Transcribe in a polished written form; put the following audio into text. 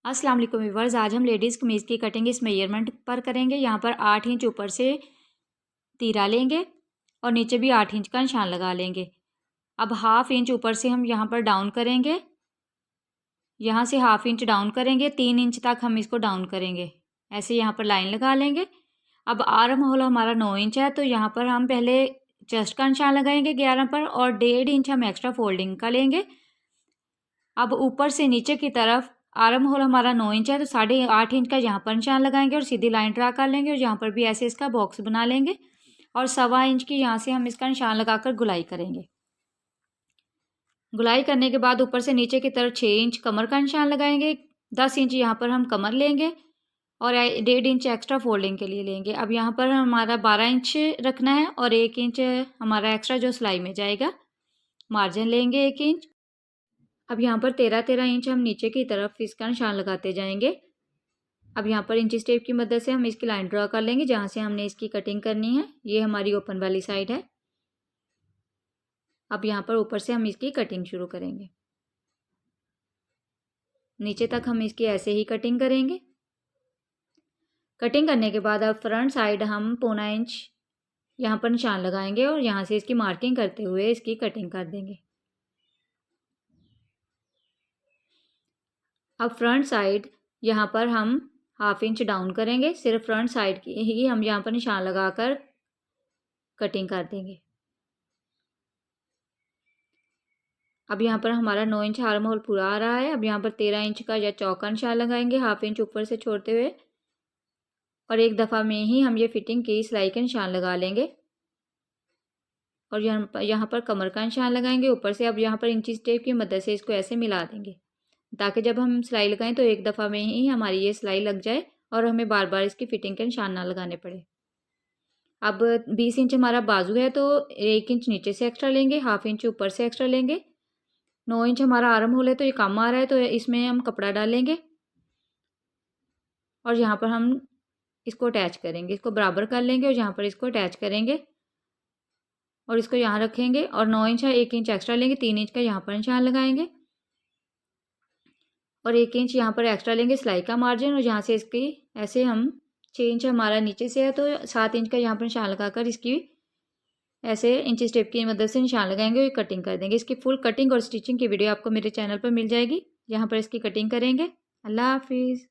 अस्सलाम वालेकुम व्यूअर्स, आज हम लेडीज़ कमीज़ की कटिंग इस मेजरमेंट पर करेंगे। यहाँ पर 8 इंच ऊपर से तीरा लेंगे और नीचे भी 8 इंच का निशान लगा लेंगे। अब हाफ़ इंच ऊपर से हम यहाँ पर डाउन करेंगे, यहाँ से हाफ़ इंच डाउन करेंगे, 3 इंच तक हम इसको डाउन करेंगे। ऐसे यहाँ पर लाइन लगा लेंगे। अब आर्म होल हमारा 9 इंच है, तो यहाँ पर हम पहले चेस्ट का निशान लगाएंगे 11 पर और 1.5 इंच हम एक्स्ट्रा फोल्डिंग का लेंगे। अब ऊपर से नीचे की तरफ आर्म होल हमारा 9 इंच है, तो 8.5 इंच का यहाँ पर निशान लगाएंगे और सीधी लाइन ड्रा कर लेंगे और यहाँ पर भी ऐसे इसका बॉक्स बना लेंगे और 1.25 इंच की यहाँ से हम इसका निशान लगाकर गुलाई करेंगे। गुलाई करने के बाद ऊपर से नीचे की तरफ 6 इंच कमर का निशान लगाएंगे, 10 इंच यहाँ पर हम कमर लेंगे और 1.5 इंच एक्स्ट्रा फोल्डिंग के लिए लेंगे। अब यहाँ पर हमारा 12 इंच रखना है और 1 इंच हमारा एक्स्ट्रा जो सिलाई में जाएगा, मार्जिन लेंगे 1 इंच। अब यहाँ पर 13 इंच हम नीचे की तरफ इसका निशान लगाते जाएंगे। अब यहाँ पर इंची टेप की मदद से हम इसकी लाइन ड्रा कर लेंगे जहाँ से हमने इसकी कटिंग करनी है। ये हमारी ओपन वाली साइड है। अब यहाँ पर ऊपर से हम इसकी कटिंग शुरू करेंगे, नीचे तक हम इसकी ऐसे ही कटिंग करेंगे। कटिंग करने के बाद अब फ्रंट साइड हम 1.25 इंच यहाँ पर निशान लगाएंगे और यहाँ से इसकी मार्किंग करते हुए इसकी कटिंग कर देंगे। अब फ्रंट साइड यहाँ पर हम हाफ़ इंच डाउन करेंगे, सिर्फ फ्रंट साइड की ही हम यहाँ पर निशान लगाकर कटिंग कर देंगे। अब यहाँ पर हमारा 9 इंच आर्म होल पूरा आ रहा है। अब यहाँ पर 13 इंच का या चौका निशान लगाएंगे, हाफ़ इंच ऊपर से छोड़ते हुए और एक दफ़ा में ही हम ये फिटिंग की सिलाई के निशान लगा लेंगे और यहाँ पर कमर का निशान लगाएंगे ऊपर से। अब यहाँ पर इंची टेप की मदद से इसको ऐसे मिला देंगे ताकि जब हम सिलाई लगाएं तो एक दफ़ा में ही हमारी ये सिलाई लग जाए और हमें बार बार इसकी फिटिंग के निशान ना लगाने पड़े। अब 20 इंच हमारा बाजू है, तो 1 इंच नीचे से एक्स्ट्रा लेंगे, हाफ़ इंच ऊपर से एक्स्ट्रा लेंगे। 9 इंच हमारा आर्म होल है, तो ये कम आ रहा है, तो इसमें हम कपड़ा डालेंगे और यहाँ पर हम इसको अटैच करेंगे, इसको बराबर कर लेंगे और यहाँ पर इसको अटैच करेंगे और इसको यहाँ रखेंगे और 9 इंच है, 1 इंच एक्स्ट्रा लेंगे, 3 इंच का यहाँ पर निशान लगाएंगे और 1 इंच यहाँ पर एक्स्ट्रा लेंगे सिलाई का मार्जिन और यहाँ से इसकी ऐसे हम 6 इंच हमारा नीचे से है, तो 7 इंच का यहाँ पर निशान लगाकर इसकी ऐसे इंची टेप की मदद से निशान लगाएंगे और कटिंग कर देंगे। इसकी फुल कटिंग और स्टिचिंग की वीडियो आपको मेरे चैनल पर मिल जाएगी, यहाँ पर इसकी कटिंग करेंगे। अल्लाह हाफिज़।